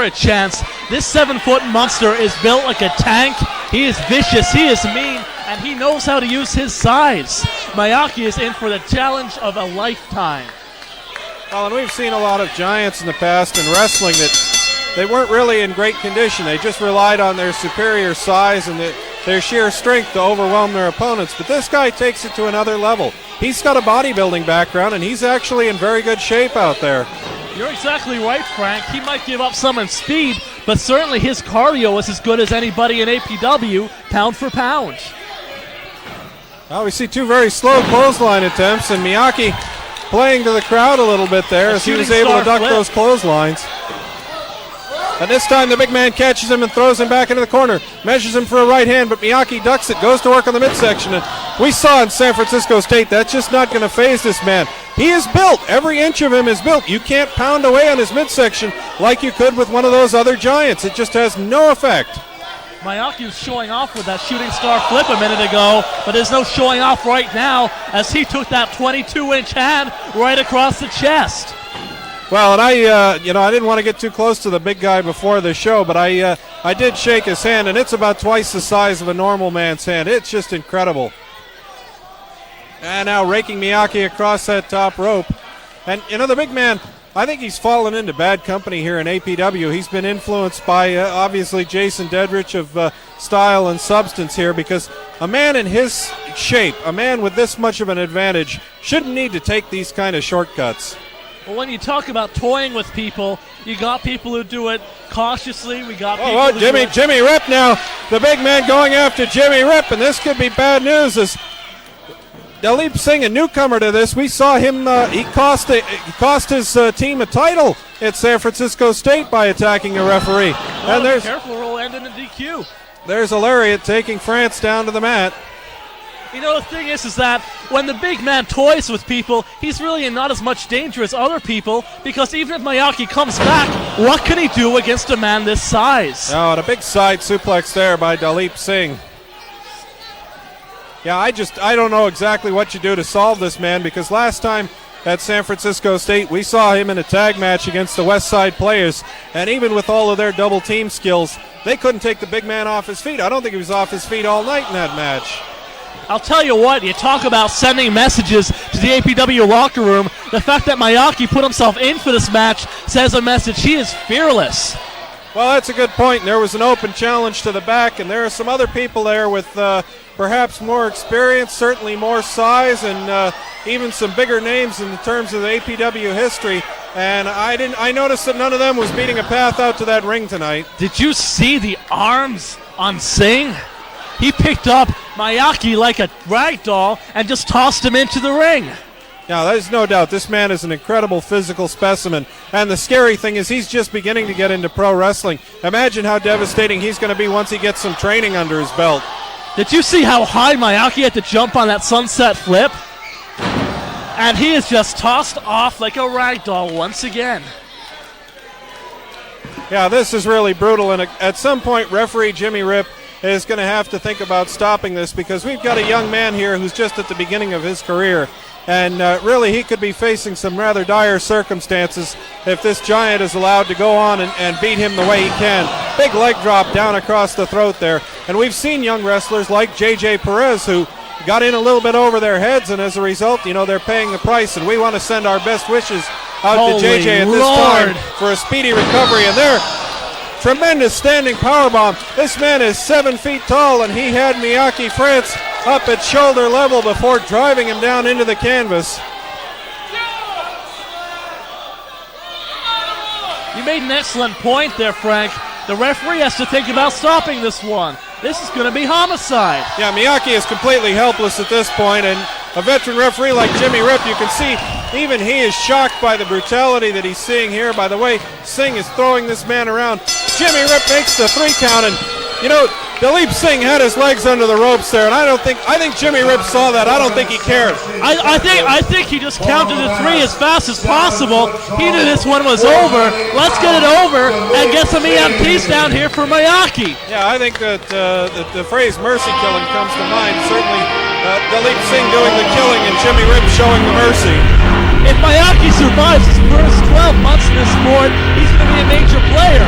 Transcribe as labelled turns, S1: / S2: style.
S1: a chance. This 7-foot monster is built like a tank. He is vicious, he is mean, and he knows how to use his size. Miyake is in for the challenge of a lifetime.
S2: Well, and we've seen a lot of giants in the past in wrestling that they weren't really in great condition. They just relied on their superior size and their sheer strength to overwhelm their opponents. But this guy takes it to another level. He's got a bodybuilding background, and he's actually in very good shape out there.
S1: You're exactly right, Frank. He might give up some in speed, but certainly his cardio is as good as anybody in APW, pound for pound.
S2: Well, we see two very slow clothesline attempts, and Miyake playing to the crowd a little bit there as he was able to duck those clotheslines. And this time the big man catches him and throws him back into the corner. Measures him for a right hand, but Miyake ducks it, goes to work on the midsection. And we saw in San Francisco State that's just not going to faze this man. He is built. Every inch of him is built. You can't pound away on his midsection like you could with one of those other giants. It just has no effect.
S1: Miyake was showing off with that shooting star flip a minute ago, but there's no showing off right now as he took that 22-inch hand right across the chest.
S2: Well, and I didn't want to get too close to the big guy before the show, but I did shake his hand, and it's about twice the size of a normal man's hand. It's just incredible. And now raking Miyake across that top rope. And, the big man, I think he's fallen into bad company here in APW. He's been influenced by, obviously, Jason Dedrich of Style and Substance here, because a man in his shape, a man with this much of an advantage, shouldn't need to take these kind of shortcuts.
S1: Well, when you talk about toying with people, you got people who do it cautiously. We got people who
S2: Jimmy Rip now. The big man going after Jimmy Rip, and this could be bad news as Dalip Singh, a newcomer to this. We saw him, he cost his team a title at San Francisco State by attacking a referee.
S1: Oh, and careful, roll end in a DQ.
S2: There's a lariat taking France down to the mat.
S1: The thing is that when the big man toys with people, he's really in not as much danger as other people, because even if Miyake comes back, what can he do against a man this size?
S2: Oh, and a big side suplex there by Dalip Singh. Yeah, I don't know exactly what you do to solve this man, because last time at San Francisco State, we saw him in a tag match against the West Side Players, and even with all of their double team skills, they couldn't take the big man off his feet. I don't think he was off his feet all night in that match.
S1: I'll tell you what, you talk about sending messages to the APW locker room. The fact that Miyake put himself in for this match says a message. He is fearless.
S2: Well, that's a good point. There was an open challenge to the back, and there are some other people there with perhaps more experience, certainly more size, and even some bigger names in terms of the APW history. And I noticed that none of them was beating a path out to that ring tonight.
S1: Did you see the arms on Singh? He picked up Miyake like a rag doll and just tossed him into the ring.
S2: Yeah, there's no doubt. This man is an incredible physical specimen. And the scary thing is he's just beginning to get into pro wrestling. Imagine how devastating he's going to be once he gets some training under his belt.
S1: Did you see how high Miyake had to jump on that sunset flip? And he is just tossed off like a rag doll once again.
S2: Yeah, this is really brutal. And at some point, referee Jimmy Rip is going to have to think about stopping this, because we've got a young man here who's just at the beginning of his career, and really he could be facing some rather dire circumstances if this giant is allowed to go on and beat him the way he can. Big leg drop down across the throat there, and we've seen young wrestlers like JJ Perez who got in a little bit over their heads, and as a result, they're paying the price, and we want to send our best wishes out to JJ at this time for a speedy recovery. And there, tremendous standing powerbomb. This man is 7 feet tall, and he had Miyake France up at shoulder level before driving him down into the canvas.
S1: You made an excellent point there, Frank. The referee has to think about stopping this one. This is going to be homicide.
S2: Yeah, Miyake is completely helpless at this point, and a veteran referee like Jimmy Rip, you can see even he is shocked by the brutality that he's seeing here. By the way, Singh is throwing this man around. Jimmy Rip makes the 3 count, and Dalip Singh had his legs under the ropes there, and I think Jimmy Rip saw that. I don't think he cared.
S1: I think he just counted to 3 as fast as possible. He knew this one was over. Let's get it over and get some EMTs down here for Miyake.
S2: Yeah, I think that the phrase mercy killing comes to mind. Certainly Dalip Singh doing the killing and Jimmy Rip showing the mercy.
S1: If Miyake survives his first 12 months in this sport, he's going to be a major player.